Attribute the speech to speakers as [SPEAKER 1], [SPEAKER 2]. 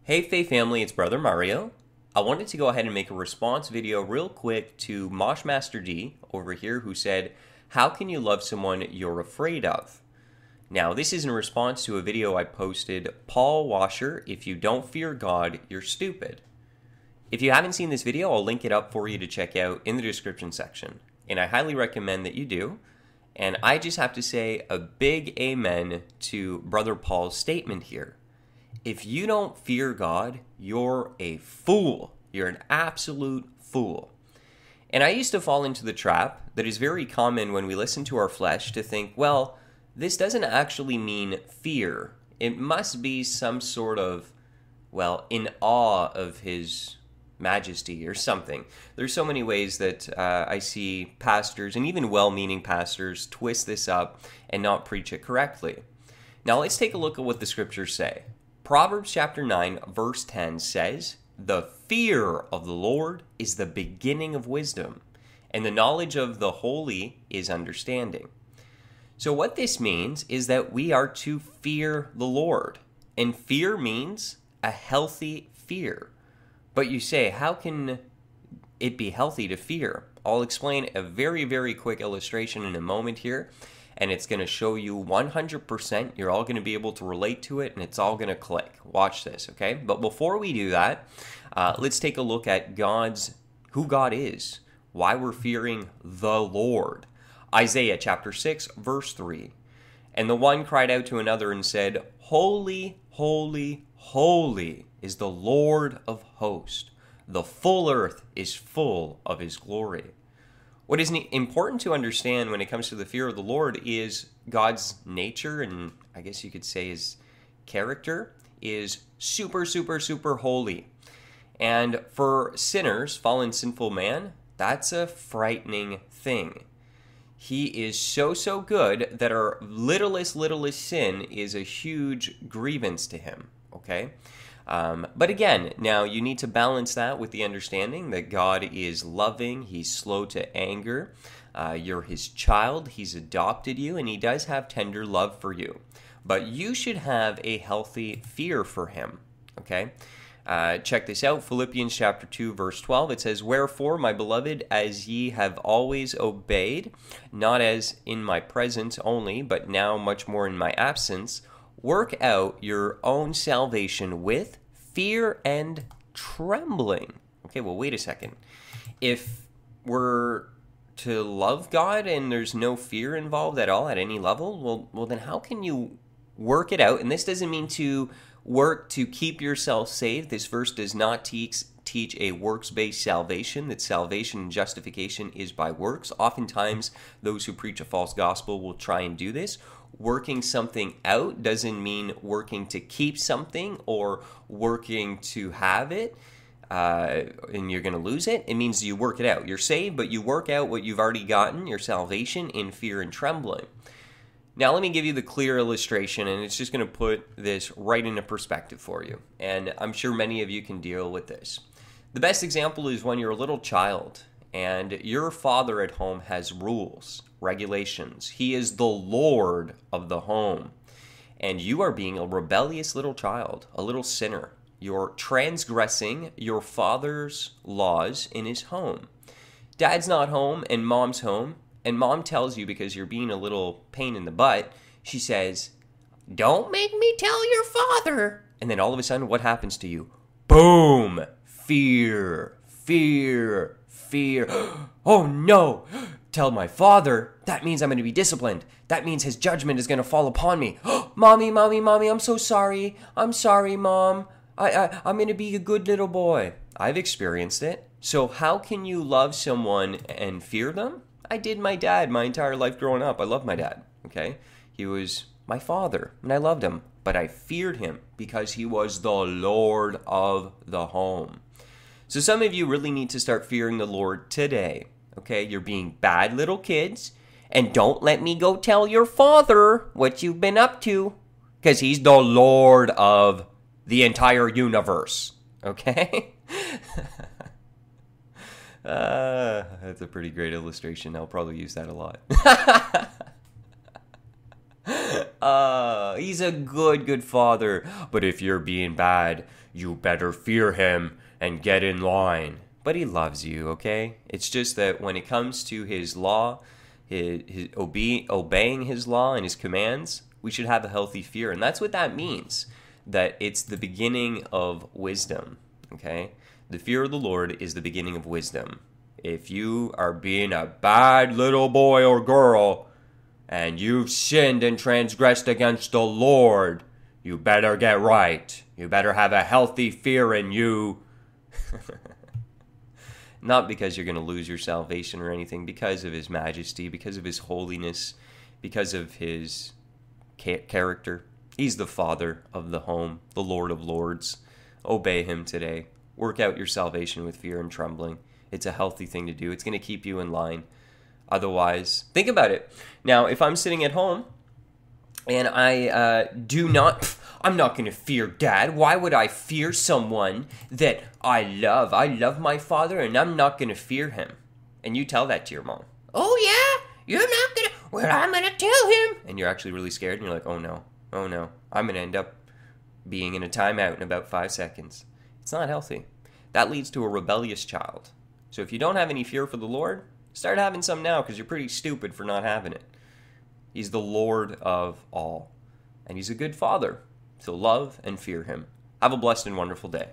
[SPEAKER 1] Hey Faith family, it's Brother Mario. I wanted to go ahead and make a response video real quick to Moshmaster D over here who said, how can you love someone you're afraid of? Now this is in response to a video I posted, Paul Washer, if you don't fear God, you're stupid. If you haven't seen this video, I'll link it up for you to check out in the description section. And I highly recommend that you do. And I just have to say a big amen to Brother Paul's statement here. If you don't fear God, you're a fool. You're an absolute fool. And I used to fall into the trap that is very common when we listen to our flesh to think, well, this doesn't actually mean fear. It must be some sort of, well, in awe of His majesty or something. There's so many ways that I see pastors and even well-meaning pastors twist this up and not preach it correctly. Now let's take a look at what the scriptures say. Proverbs chapter 9 verse 10 says, "The fear of the Lord is the beginning of wisdom, and the knowledge of the holy is understanding." So what this means is that we are to fear the Lord, and fear means a healthy fear. But you say, how can it be healthy to fear? I'll explain a very, very quick illustration in a moment here, and it's going to show you 100%. You're all going to be able to relate to it, and it's all going to click. Watch this, okay? But before we do that, let's take a look at who God is, why we're fearing the Lord. Isaiah chapter 6, verse 3. "And the one cried out to another and said, Holy, holy, holy is the Lord of hosts. The full earth is full of His glory." What is important to understand when it comes to the fear of the Lord is God's nature, and I guess you could say His character is super, super, super holy. And for sinners, fallen sinful man, that's a frightening thing. He is so, so good that our littlest sin is a huge grievance to Him, okay? But again, now you need to balance that with the understanding that God is loving, He's slow to anger, you're His child, He's adopted you, and He does have tender love for you. But you should have a healthy fear for Him, okay? Check this out, Philippians chapter 2, verse 12, it says, "Wherefore, my beloved, as ye have always obeyed, not as in my presence only, but now much more in my absence, work out your own salvation with fear and trembling." Okay, well, wait a second. If we're to love God and there's no fear involved at all at any level, well, then how can you work it out? And this doesn't mean to work to keep yourself saved. This verse does not teach a works-based salvation, that salvation and justification is by works. Oftentimes, those who preach a false gospel will try and do this. Working something out doesn't mean working to keep something or working to have it, and you're going to lose it. It means you work it out. You're saved, but you work out what you've already gotten, your salvation, in fear and trembling. Now let me give you the clear illustration, and it's just going to put this right into perspective for you. And I'm sure many of you can deal with this. The best example is when you're a little child and your father at home has rules, regulations. He is the Lord of the home. And you are being a rebellious little child, a little sinner. You're transgressing your father's laws in his home. Dad's not home and mom's home. And mom tells you, because you're being a little pain in the butt, she says, "Don't make me tell your father." And then all of a sudden, what happens to you? Boom! Fear, fear, fear. Oh no! Tell my father. That means I'm going to be disciplined. That means his judgment is going to fall upon me. Mommy, I'm so sorry. I'm sorry, Mom. I'm going to be a good little boy. I've experienced it. So how can you love someone and fear them? I did my dad my entire life growing up. I loved my dad, okay? He was my father, and I loved him. But I feared him because he was the Lord of the home. So some of you really need to start fearing the Lord today, okay? You're being bad little kids, and don't let me go tell your father what you've been up to, because he's the Lord of the entire universe, okay? That's a pretty great illustration. I'll probably use that a lot. He's a good father. But if you're being bad, you better fear him and get in line. But he loves you, okay? It's just that when it comes to his law, his obeying his law and his commands, we should have a healthy fear. And that's what that means, that it's the beginning of wisdom, okay? The fear of the Lord is the beginning of wisdom. If you are being a bad little boy or girl and you've sinned and transgressed against the Lord, you better get right. You better have a healthy fear in you. Not because you're going to lose your salvation or anything, because of his majesty, because of his holiness, because of his character. He's the Father of the home, the Lord of Lords. Obey him today. Work out your salvation with fear and trembling. It's a healthy thing to do. It's going to keep you in line. Otherwise, think about it. Now, if I'm sitting at home and I'm not going to fear Dad. Why would I fear someone that I love? I love my father and I'm not going to fear him. And you tell that to your mom. Oh yeah? You're not going to? Well, I'm going to tell him. And you're actually really scared and you're like, oh no. I'm going to end up being in a timeout in about 5 seconds. It's not healthy. That leads to a rebellious child. So if you don't have any fear for the Lord, start having some now because you're pretty stupid for not having it. He's the Lord of all. And he's a good father. So love and fear him. Have a blessed and wonderful day.